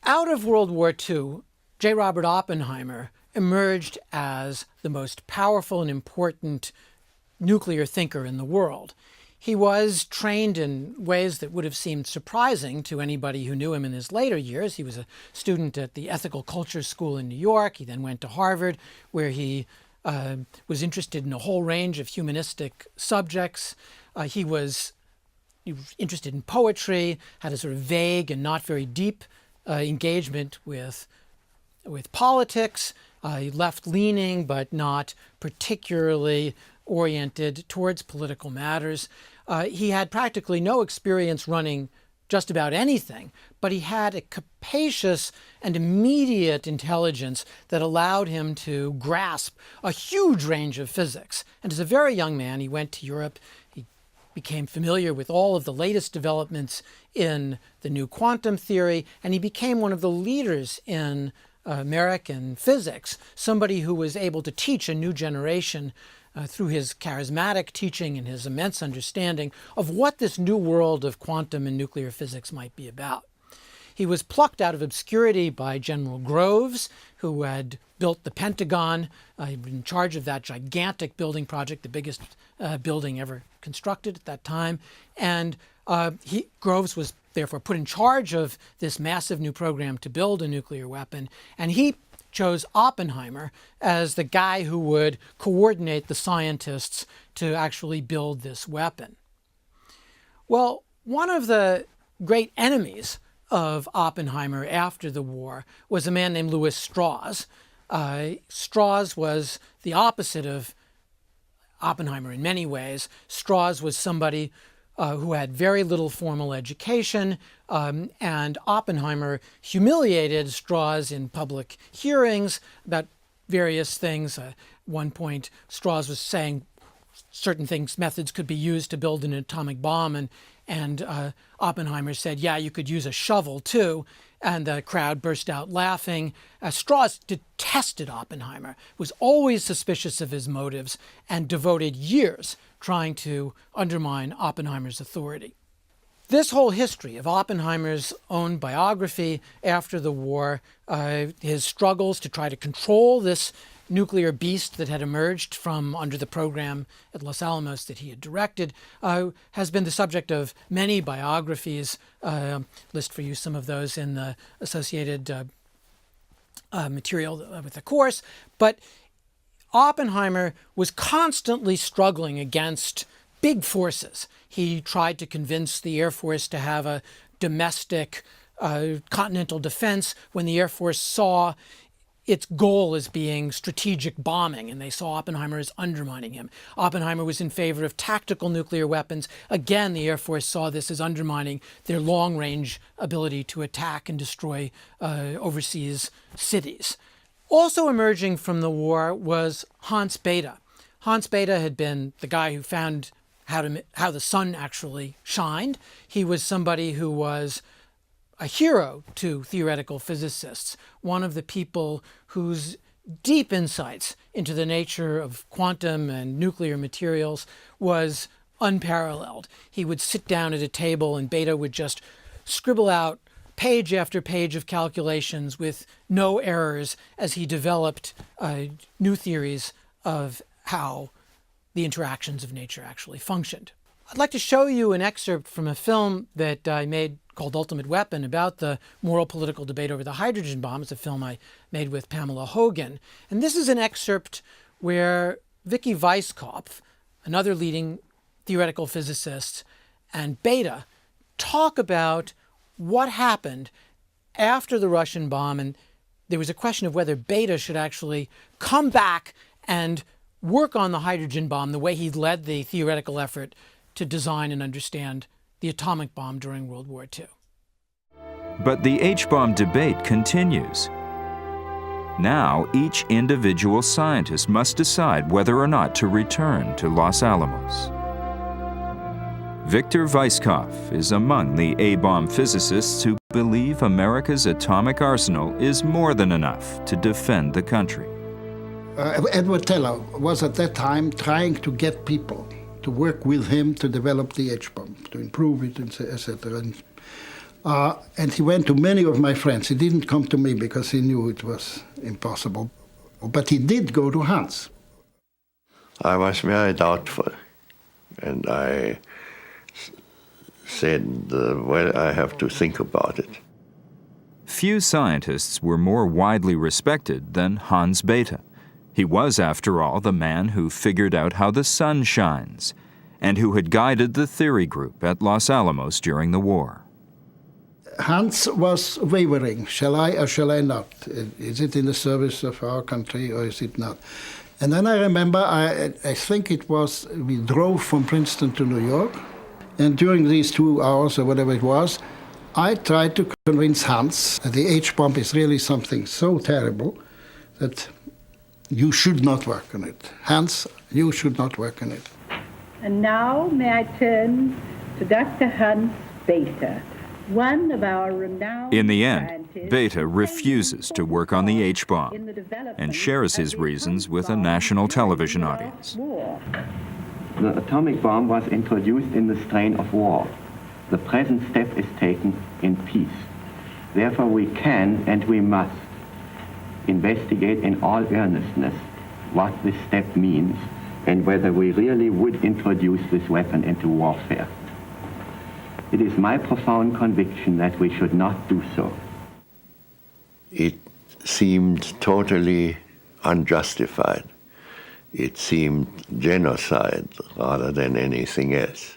Out of World War II, J. Robert Oppenheimer emerged as the most powerful and important nuclear thinker in the world. He was trained in ways that would have seemed surprising to anybody who knew him in his later years. He was a student at the Ethical Culture School in New York. He then went to Harvard, where he was interested in a whole range of humanistic subjects. He was interested in poetry, had a sort of vague and not very deep engagement with politics. Left-leaning, but not particularly oriented towards political matters. He had practically no experience running just about anything, but he had a capacious and immediate intelligence that allowed him to grasp a huge range of physics. And as a very young man, he went to Europe. He became familiar with all of the latest developments in the new quantum theory, and he became one of the leaders in American physics, somebody who was able to teach a new generation through his charismatic teaching and his immense understanding of what this new world of quantum and nuclear physics might be about. He was plucked out of obscurity by General Groves, who had built the Pentagon. He'd been in charge of that gigantic building project, the biggest building ever constructed at that time. And Groves was therefore put in charge of this massive new program to build a nuclear weapon. And he chose Oppenheimer as the guy who would coordinate the scientists to actually build this weapon. Well, one of the great enemies of Oppenheimer after the war was a man named Lewis Strauss. Strauss was the opposite of Oppenheimer in many ways. Strauss was somebody who had very little formal education, and Oppenheimer humiliated Strauss in public hearings about various things. At one point, Strauss was saying certain methods could be used to build an atomic bomb, and Oppenheimer said, yeah, you could use a shovel too, and the crowd burst out laughing. Strauss detested Oppenheimer, was always suspicious of his motives, and devoted years trying to undermine Oppenheimer's authority. This whole history of Oppenheimer's own biography after the war, his struggles to try to control this nuclear beast that had emerged from under the program at Los Alamos that he had directed, has been the subject of many biographies. List for you some of those in the associated material with the course. But Oppenheimer was constantly struggling against big forces. He tried to convince the Air Force to have a domestic continental defense when the Air Force saw its goal as being strategic bombing, and they saw Oppenheimer as undermining him. Oppenheimer was in favor of tactical nuclear weapons. Again, the Air Force saw this as undermining their long-range ability to attack and destroy overseas cities. Also emerging from the war was Hans Bethe. Hans Bethe had been the guy who found how the sun actually shined. He was somebody who was a hero to theoretical physicists, one of the people whose deep insights into the nature of quantum and nuclear materials was unparalleled. He would sit down at a table and Bethe would just scribble out page after page of calculations with no errors as he developed new theories of how the interactions of nature actually functioned. I'd like to show you an excerpt from a film that I made called Ultimate Weapon about the moral political debate over the hydrogen bomb. It's a film I made with Pamela Hogan. And this is an excerpt where Vicky Weisskopf, another leading theoretical physicist, and Bethe talk about what happened after the Russian bomb. And there was a question of whether Bethe should actually come back and work on the hydrogen bomb the way he led the theoretical effort to design and understand the atomic bomb during World War II. But the H-bomb debate continues. Now, each individual scientist must decide whether or not to return to Los Alamos. Victor Weisskopf is among the A-bomb physicists who believe America's atomic arsenal is more than enough to defend the country. Edward Teller was at that time trying to get people to work with him to develop the H-bomb, to improve it, etc. And And he went to many of my friends. He didn't come to me because he knew it was impossible. But he did go to Hans. I was very doubtful. And I said, well, I have to think about it. Few scientists were more widely respected than Hans Bethe. He was, after all, the man who figured out how the sun shines and who had guided the theory group at Los Alamos during the war. Hans was wavering. Shall I or shall I not? Is it in the service of our country or is it not? And then I remember, I think it was, we drove from Princeton to New York, and during these 2 hours or whatever it was, I tried to convince Hans that the H-bomb is really something so terrible that you should not work on it. Hans, you should not work on it. And now may I turn to Dr. Hans Bethe, one of our renowned In the end, scientists Bethe refuses to work on the H-bomb in the development and shares his of the reasons atomic with a bomb national during television the audience. war. The atomic bomb was introduced in the strain of war. The present step is taken in peace. Therefore we can and we must investigate in all earnestness what this step means and whether we really would introduce this weapon into warfare. It is my profound conviction that we should not do so. It seemed totally unjustified. It seemed genocide rather than anything else.